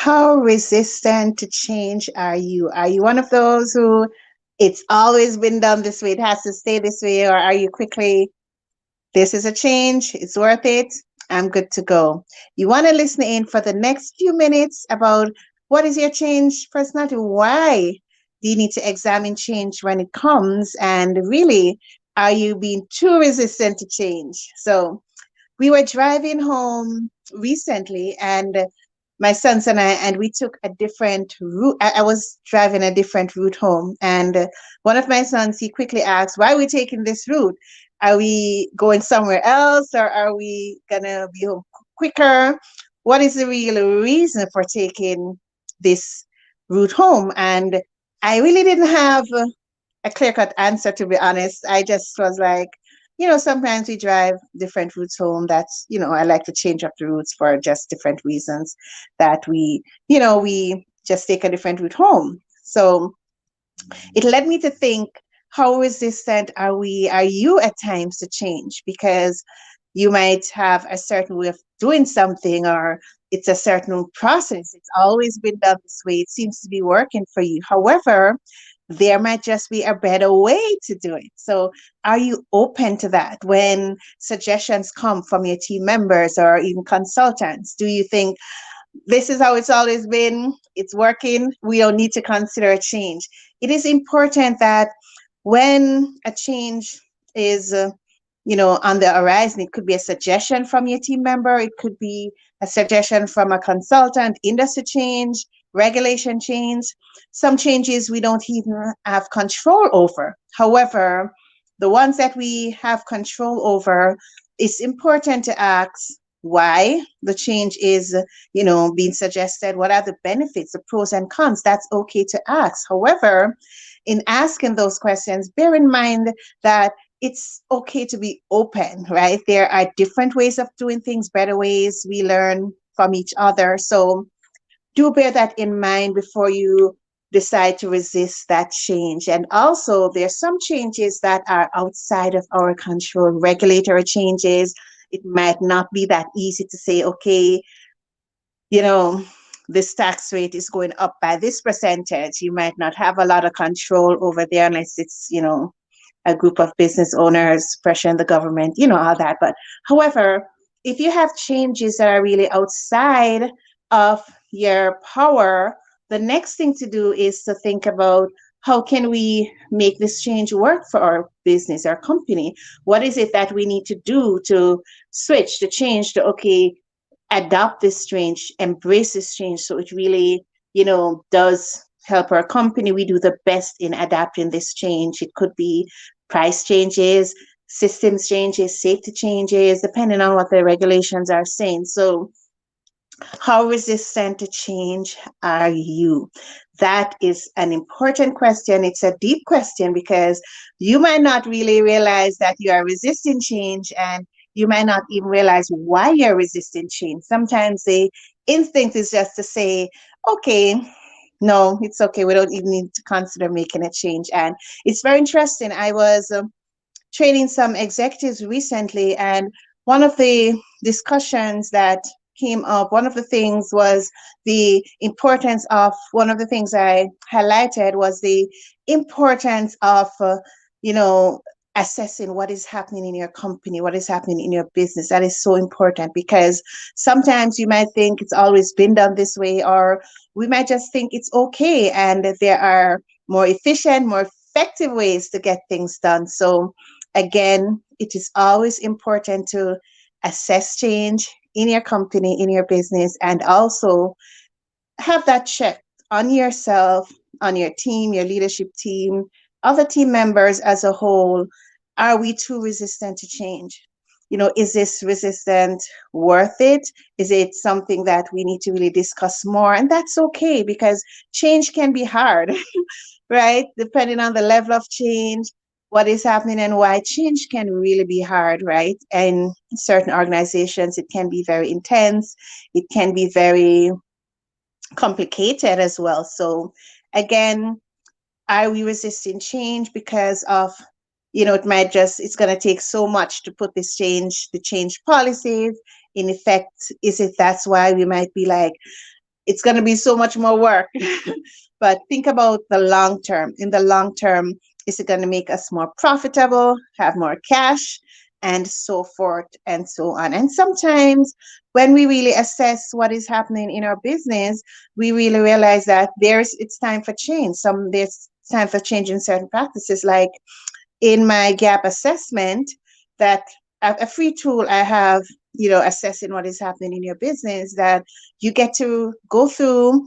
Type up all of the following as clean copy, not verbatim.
How resistant to change are you? Are you one of those who it's always been done this way, it has to stay this way, or are you quickly, this is a change, it's worth it, I'm good to go? You want to listen in for the next few minutes about what is your change personality? Why do you need to examine change when it comes? And really, are you being too resistant to change? So, we were driving home recently, and my sons and I, and we took a different route. I was driving a different route home, and one of my sons, he quickly asked, "Why are we taking this route? Are we going somewhere else, or are we gonna be home quicker? What is the real reason for taking this route home?" And I really didn't have a clear cut answer, to be honest. I just was like, sometimes we drive different routes home. I like to change up the routes for just different reasons that we just take a different route home. So it led me to think, how resistant are you at times to change? Because you might have a certain way of doing something, or it's a certain process. It's always been done this way. It seems to be working for you. However, there might just be a better way to do it. So, are you open to that when suggestions come from your team members or even consultants? Do you think this is how it's always been, it's working, we don't need to consider a change? It is important that when a change is on the horizon, it could be a suggestion from your team member, it could be a suggestion from a consultant, industry change, regulation change. Some changes we don't even have control over. However, the ones that we have control over, it's important to ask why the change is being suggested. What are the benefits, the pros and cons? That's okay to ask. However, in asking those questions, bear in mind that it's okay to be open, right? There are different ways of doing things, better ways. We learn from each other. So do bear that in mind before you decide to resist that change. And also, there's some changes that are outside of our control, regulatory changes. It might not be that easy to say, okay, you know, this tax rate is going up by this percentage. You might not have a lot of control over there unless it's, a group of business owners pressuring the government, all that. But however, if you have changes that are really outside of your power, the next thing to do is to think about, how can we make this change work for our business, our company? What is it that we need to do to switch, to change, to, okay, adopt this change, embrace this change, so it really, does help our company. We do the best in adapting this change. It could be price changes, systems changes, safety changes, depending on what the regulations are saying. So, how resistant to change are you? That is an important question. It's a deep question, because you might not really realize that you are resisting change, and you might not even realize why you're resisting change. Sometimes the instinct is just to say, okay, no, it's okay. We don't even need to consider making a change. And it's very interesting. I was training some executives recently, and one of the discussions that came up, one of the things was the importance of, one of the things I highlighted was the importance of, you know, assessing what is happening in your company, what is happening in your business. That is so important, because sometimes you might think it's always been done this way, or we might just think it's okay, and that there are more efficient, more effective ways to get things done. So again, it is always important to assess change in your company, in your business, and also have that check on yourself, on your team, your leadership team, other team members as a whole. Are we too resistant to change? Is this resistant worth it? Is it something that we need to really discuss more? And that's okay, because change can be hard, right? Depending on the level of change, what is happening, and why, change can really be hard, right? And in certain organizations, it can be very intense. It can be very complicated as well. So again, are we resisting change because of, it's going to take so much to put the change policies in effect? Is it, that's why we might be like, it's going to be so much more work. But think about the long term. In the long term, is it going to make us more profitable, have more cash, and so forth and so on? And sometimes when we really assess what is happening in our business, we really realize that it's time for change. There's time for change in certain practices, like in my gap assessment, that a free tool I have, assessing what is happening in your business, that you get to go through,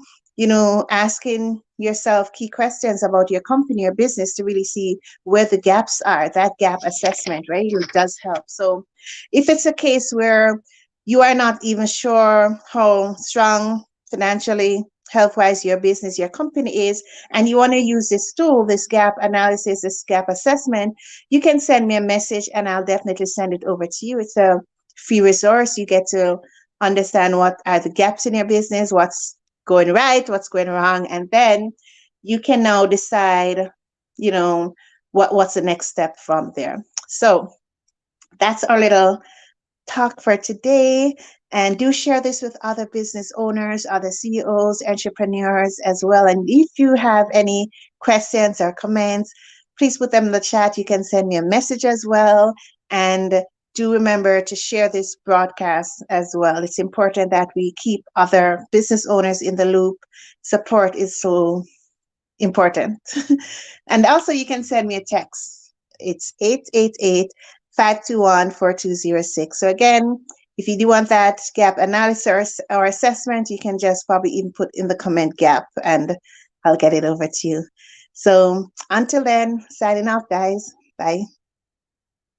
asking yourself key questions about your company or business to really see where the gaps are. That gap assessment, right? It does help. So if it's a case where you are not even sure how strong financially, health wise your business, your company is, and you want to use this tool, this gap analysis, this gap assessment, you can send me a message and I'll definitely send it over to you. It's a free resource. You get to understand what are the gaps in your business, what's going right, what's going wrong, and then you can now decide, what's the next step from there. So that's our little talk for today. And do share this with other business owners, other CEOs, entrepreneurs as well. And if you have any questions or comments, please put them in the chat. You can send me a message as well. And do remember to share this broadcast as well. It's important that we keep other business owners in the loop. Support is so important. And also, you can send me a text. It's 888-521-4206. So again, if you do want that gap analysis or assessment, you can just probably input in the comment gap and I'll get it over to you. So until then, signing off, guys. Bye.